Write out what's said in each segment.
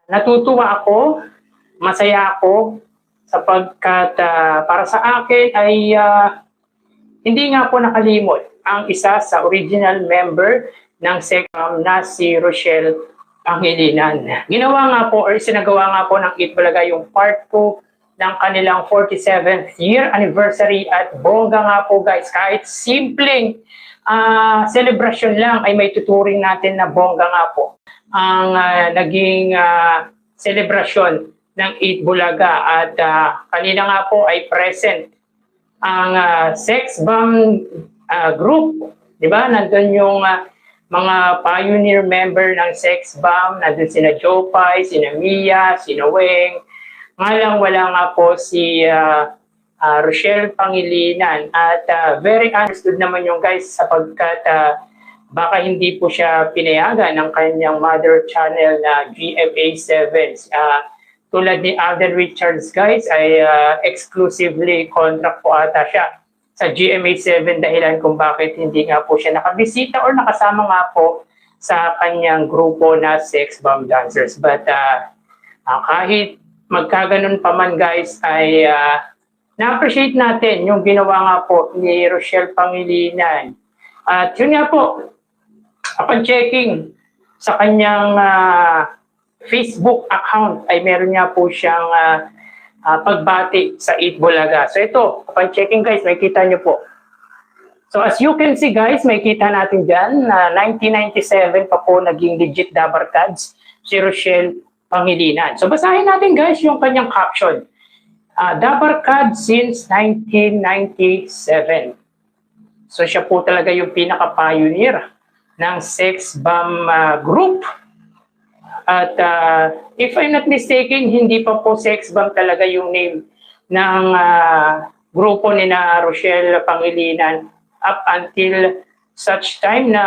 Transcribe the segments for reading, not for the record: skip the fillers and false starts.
Natutuwa ako, masaya ako sapagkat para sa akin ay hindi nga po nakalimot ang isa sa original member ng SECAM na si Rochelle Pangilinan. Ginawa nga po or sinagawa nga po ng Itbulaga yung part 2 ng kanilang 47th year anniversary at bongga nga po guys, kahit simpleng celebration lang ay may tuturing natin na bongga nga po ang naging celebration ng Itbulaga at kanina nga po ay present ang sex bomb group, di ba? Nandun yung mga pioneer member ng sex bomb, nandun sina Jopay, sina Mia, sina Weng. Nga lang wala nga po si Rochelle Pangilinan at very understood naman yung guys sapagkat baka hindi po siya pinayagan ng kanyang mother channel na GMA7. Tulad ni Alden Richards guys ay exclusively contract po ata siya sa GMA7 dahilan kung bakit hindi nga po siya nakabisita or nakasama nga po sa kanyang grupo na sex bomb dancers. But kahit magkaganon pa man guys ay na-appreciate natin yung ginawa nga po ni Rochelle Pangilinan. At yun nga po, upon checking sa kanyang Facebook account ay meron nga po siyang pagbati sa Itbulaga. So ito, upon checking guys, makikita nyo po. So as you can see guys, makikita natin dyan na 1997 pa po naging legit Dabar Cards si Rochelle Pangilinan. So basahin natin guys yung kanyang caption. Dabar Cards since 1997. So siya po talaga yung pinaka-pioneer ng sex bomb group. At if I'm not mistaken, hindi pa po sex bomb talaga yung name ng grupo ni na Rochelle Pangilinan up until such time na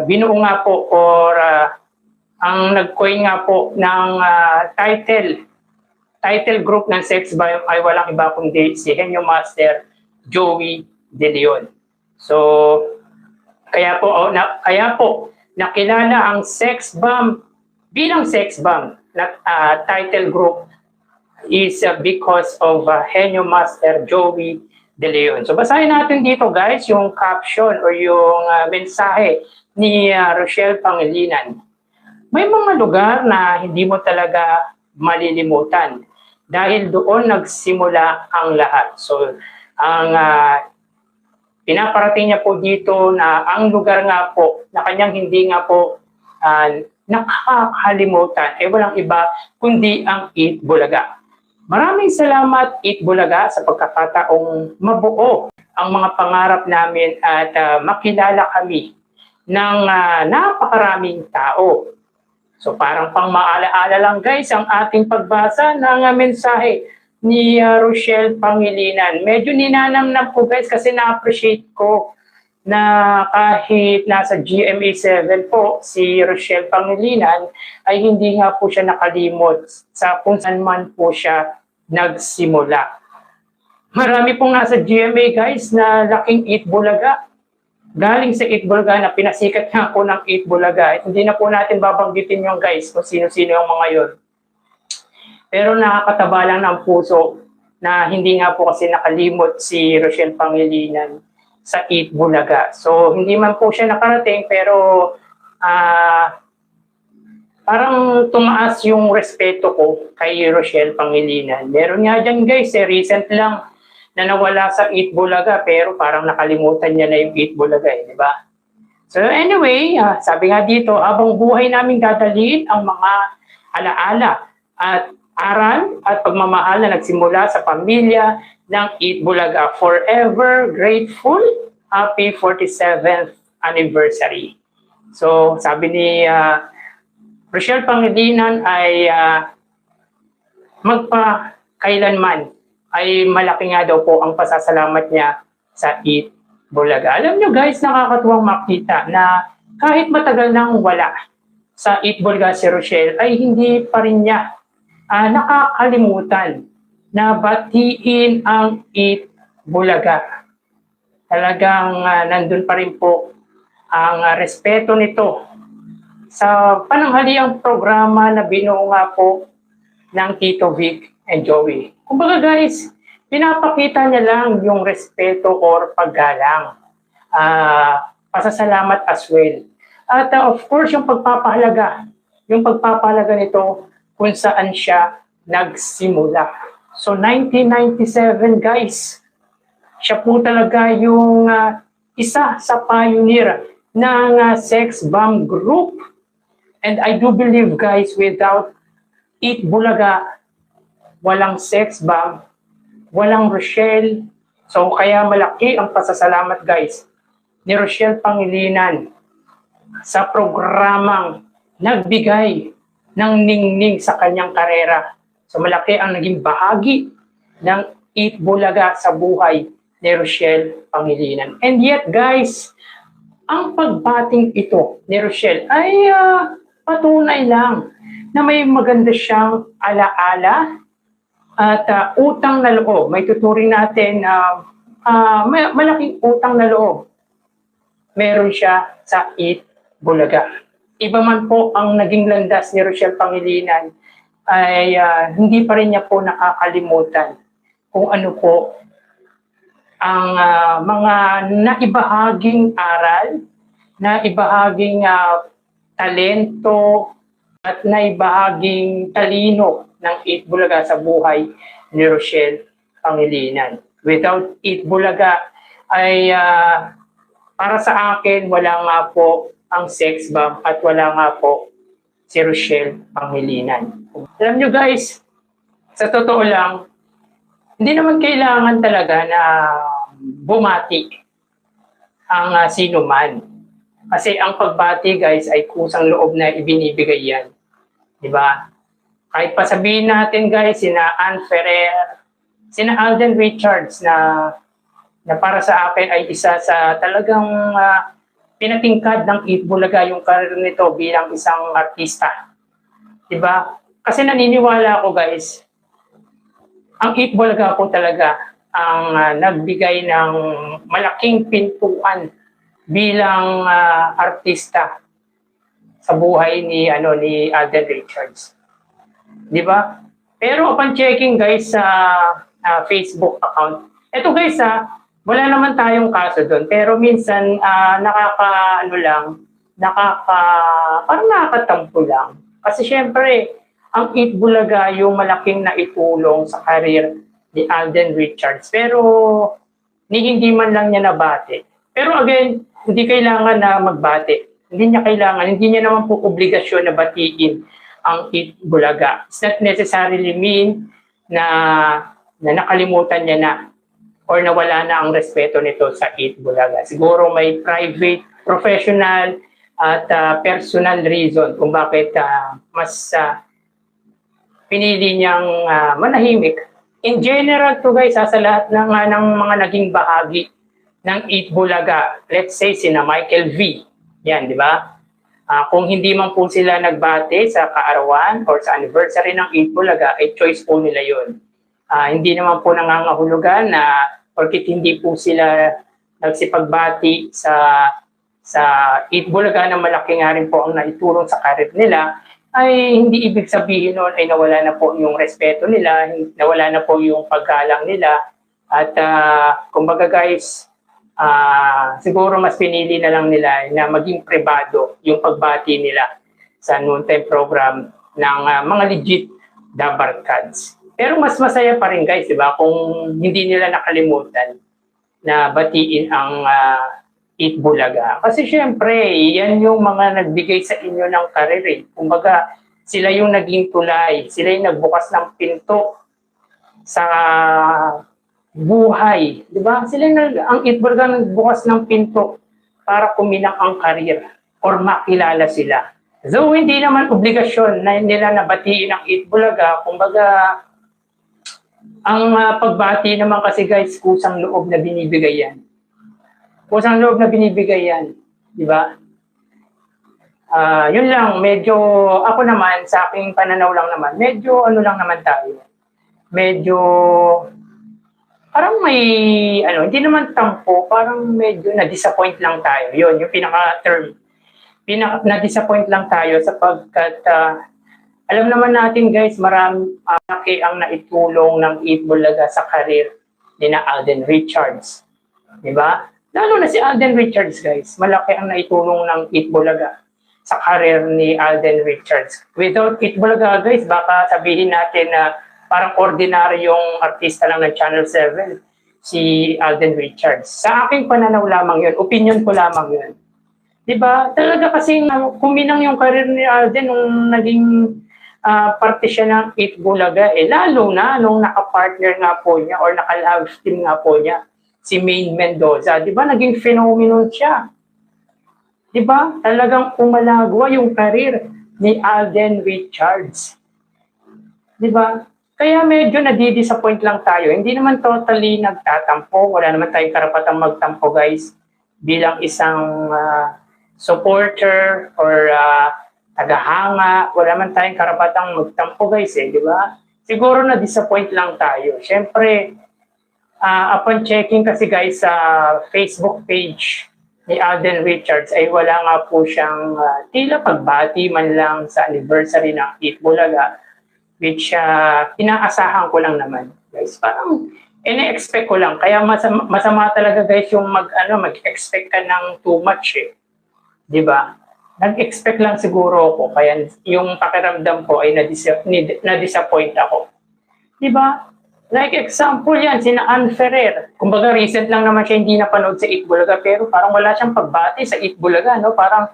binuo nga po or ang nag-coin nga po ng title group ng sex bomb ay walang iba kundi si Henyo Master Joey De Leon. So kaya po nakilala ang sex bomb bilang sex bomb na title group is because of Henyo Master Joey De Leon. So basahin natin dito guys yung caption or yung mensahe ni Rochelle Pangilinan. May mga lugar na hindi mo talaga malilimutan dahil doon nagsimula ang lahat. So ang pinaparating niya po dito na ang lugar nga po na kanyang hindi nga po nakakalimutan ay walang iba kundi ang Itbulaga. Maraming salamat Itbulaga sa pagkakataong mabuo ang mga pangarap namin at makilala kami ng napakaraming tao. So parang pang maalaala lang guys ang ating pagbasa ng mensahe ni Rochelle Pangilinan. Medyo ninanamnam po guys kasi na-appreciate ko na kahit nasa GMA7 po si Rochelle Pangilinan ay hindi nga po siya nakalimot sa kung saan man po siya nagsimula. Marami po nga sa GMA guys na laking Itbulaga. Galing sa Itbulaga na pinasikat nga po ng Itbulaga. Hindi na po natin babanggitin yung guys kung sino-sino yung mga yon. Pero nakakataba lang ng puso na hindi nga po kasi nakalimot si Rochelle Pangilinan sa Itbulaga. So hindi man po siya nakarating pero parang tumaas yung respeto ko kay Rochelle Pangilinan. Meron nga dyan guys, recent lang na nawala sa Itbulaga pero parang nakalimutan niya na yung Itbulaga, di ba? So anyway, sabi nga dito, habang buhay namin dadalhin ang mga alaala at aral at pagmamahal na nagsimula sa pamilya ng Itbulaga. Forever grateful, happy 47th anniversary. So sabi ni Rochelle Pangilinan ay magpakailanman ay malaki nga daw po ang pasasalamat niya sa Itbulaga. Alam nyo guys, nakakatuwang makita na kahit matagal nang wala sa Itbulaga si Rochelle ay hindi pa rin niya nakakalimutan na batiin ang Itbulaga. Talagang nandun pa rin po ang respeto nito sa pananghaliang programa na binuo nga po ng Tito Vic and Joey. Kumbaga guys, pinapakita niya lang yung respeto or paggalang. Pasasalamat as well. At of course, yung pagpapahalaga nito kung saan siya nagsimula. So 1997 guys, siya po talaga yung isa sa pioneer ng sex bomb group. And I do believe guys, without Eat Bulaga, walang sex bomb, walang Rochelle. So kaya malaki ang pasasalamat guys ni Rochelle Pangilinan sa programang nagbigay ng ningning sa kanyang karera. So malaki ang naging bahagi ng Eat Bulaga sa buhay ni Rochelle Pangilinan. And yet guys, ang pagbating ito ni Rochelle ay patunay lang na may maganda siyang alaala at utang na loob. May tuturing natin na malaking utang na loob meron siya sa Eat Bulaga. Iba man po ang naging landas ni Rochelle Pangilinan, ay hindi pa rin niya po nakakalimutan kung ano po ang mga naibahaging aral, naibahaging talento, at naibahaging talino ng Eat Bulaga sa buhay ni Rochelle Pangilinan. Without Eat Bulaga ay para sa akin wala nga po ang sex bomb at wala nga po si Rochelle Pangilinan. Alam nyo guys, sa totoo lang, hindi naman kailangan talaga na bumati ang sino man. Kasi ang pagbati guys ay kusang loob na ibinibigay yan. Diba? Kahit pa sabihin natin guys, sina Ann Ferrer, sina Alden Richards na para sa akin ay isa sa talagang pinatingkad ng Eat Bulaga yung karir nito bilang isang artista. Diba? Kasi naniniwala ako guys, ang Eat Bulaga po talaga ang nagbigay ng malaking pintuan bilang artista sa buhay ni Alden Richards. 'Di ba? Pero upon checking guys sa Facebook account, eto guys wala naman tayong kaso doon, pero minsan parang nakakatampo lang. Kasi syempre, ang Eat Bulaga yung malaking naitulong sa karir ni Alden Richards, pero hindi man lang niya nabati. Pero again, hindi kailangan na magbati. Hindi niya naman po obligasyon na batiin ang Eat Bulaga. It's not necessarily mean na nakalimutan niya na or nawala na ang respeto nito sa Eat Bulaga. Siguro may private, professional at personal reason kung bakit mas pinili niyang manahimik. In general to guys, sa lahat ng mga naging bahagi ng Eat Bulaga, let's say sina Michael V. Yan, di ba? Kung hindi man po sila nagbate sa kaarawan or sa anniversary ng Eat Bulaga, ay choice po nila yun. Hindi naman po nangangahulugan na porkit hindi po sila nagsipagbati sa Eat Bulaga na malaki nga rin po ang naitulong sa karir nila, ay hindi ibig sabihin nun ay nawala na po yung respeto nila, nawala na po yung paggalang nila. At kumbaga guys, siguro mas pinili na lang nila na maging privado yung pagbati nila sa noontime program ng mga legit Dabarkads. Pero mas masaya pa rin guys, di ba? Kung hindi nila nakalimutan na batiin ang Eat Bulaga. Kasi syempre, yan yung mga nagbigay sa inyo ng karir. Kumbaga, sila yung naging tulay, sila yung nagbukas ng pinto sa buhay, di ba? Ang Eat Bulaga nagbukas ng pinto para kuminang ang karir or makilala sila. Though hindi naman obligasyon na nila nabatiin ang Eat Bulaga, kumbaga ang pagbati naman kasi guys, kusang loob na binibigay yan. Kusang loob na binibigay yan, di ba? Yun lang, medyo ako naman, sa aking pananaw lang naman, medyo ano lang naman tayo. Medyo parang may, hindi naman tampo, parang medyo na-disappoint lang tayo. Yun, yung pinaka-term na-disappoint lang tayo sapagkat alam naman natin guys, malaki ang naitulong ng Eat Bulaga sa karir ni na Alden Richards. Di ba? Lalo na si Alden Richards guys, malaki ang naitulong ng Eat Bulaga sa karir ni Alden Richards. Without Eat Bulaga guys, baka sabihin natin na parang ordinaryong artista lang ng Channel 7 si Alden Richards. Sa aking pananaw lamang yun, opinion ko lamang yun. Diba? Talaga kasing kuminang yung career ni Alden nung naging parte siya ng Eat Bulaga. Lalo na nung nakapartner nga po niya or naka-love team nga po niya, si Maine Mendoza. Diba? Naging phenomenon siya. Diba? Talagang umalagwa yung career ni Alden Richards. Diba? Kaya medyo nadi-disappoint lang tayo. Hindi naman totally nagtatampo. Wala naman tayong karapatang magtampo guys bilang isang supporter or tagahanga, wala man tayong karapatang magtampo guys di ba? Siguro na-disappoint lang tayo. Siyempre, upon checking kasi guys sa Facebook page ni Alden Richards ay wala nga po siyang tila pagbati man lang sa anniversary ng Eat Bulaga, which inaasahan ko lang naman guys. Parang ine-expect ko lang. Kaya masama talaga guys yung mag-expect ka ng too much Di ba? Nag-expect lang siguro ako, kaya yung pakiramdam ko ay na-disappoint ako. Di ba? Like example yan, sina Ann Ferrer. Kumbaga recent lang naman siya hindi napanood sa Eat Bulaga, pero parang wala siyang pagbati sa Eat Bulaga, no? Parang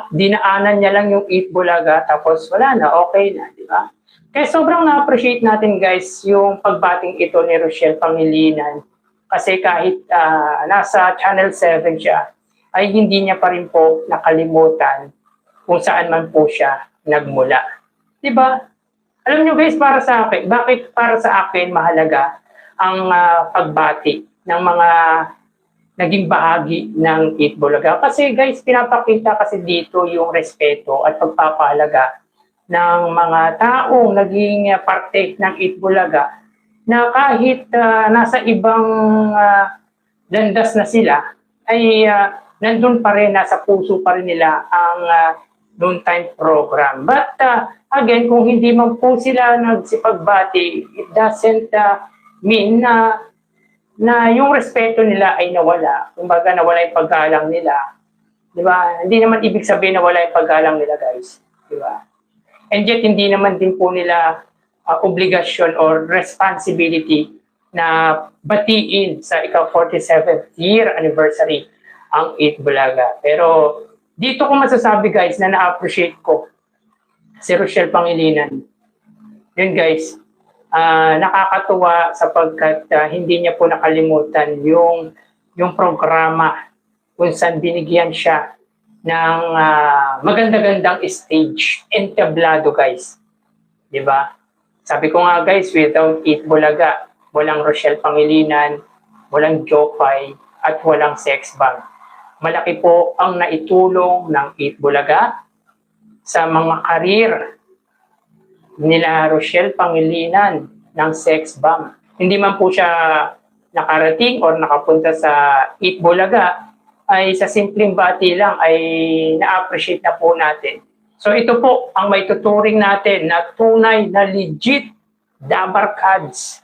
dinaanan niya lang yung Eat Bulaga, tapos wala na, okay na, di ba? Kaya sobrang na-appreciate natin guys yung pagbating ito ni Rochelle Pangilinan. Kasi kahit nasa Channel 7 siya, ay hindi niya pa rin po nakalimutan kung saan man po siya nagmula. Diba? Alam nyo guys, para sa akin, bakit para sa akin mahalaga ang pagbati ng mga naging bahagi ng Eat Bulaga? Kasi guys, pinapakita kasi dito yung respeto at pagpapahalaga ng mga taong naging parte ng Eat Bulaga na kahit nasa ibang landas na sila, ay nandun pa rin, nasa puso pa rin nila ang noontime program. But again, kung hindi man po sila nagsipagbati, it doesn't mean na yung respeto nila ay nawala. Kumbaga nawala yung paggalang nila. Di ba? Hindi naman ibig sabihin na wala yung paggalang nila guys. Di ba? And yet, hindi naman din po nila obligasyon or responsibility na batiin sa ika-47th year anniversary ang Eat Bulaga. Pero dito ko masasabi guys na na-appreciate ko si Rochelle Pangilinan. Yun guys, nakakatuwa sapagkat hindi niya po nakalimutan yung programa kung saan binigyan siya ng maganda-gandang stage, entablado guys. Diba? Sabi ko nga guys, without Eat Bulaga, walang Rochelle Pangilinan, walang Jopay, at walang Sex Bomb. Malaki po ang naitulong ng Eat Bulaga sa mga karir nila Rochelle Pangilinan ng Sex Bomb. Hindi man po siya nakarating or nakapunta sa Eat Bulaga, ay sa simpleng bati lang ay na-appreciate na po natin. So ito po ang may tuturing natin na tunay na legit Dabarkads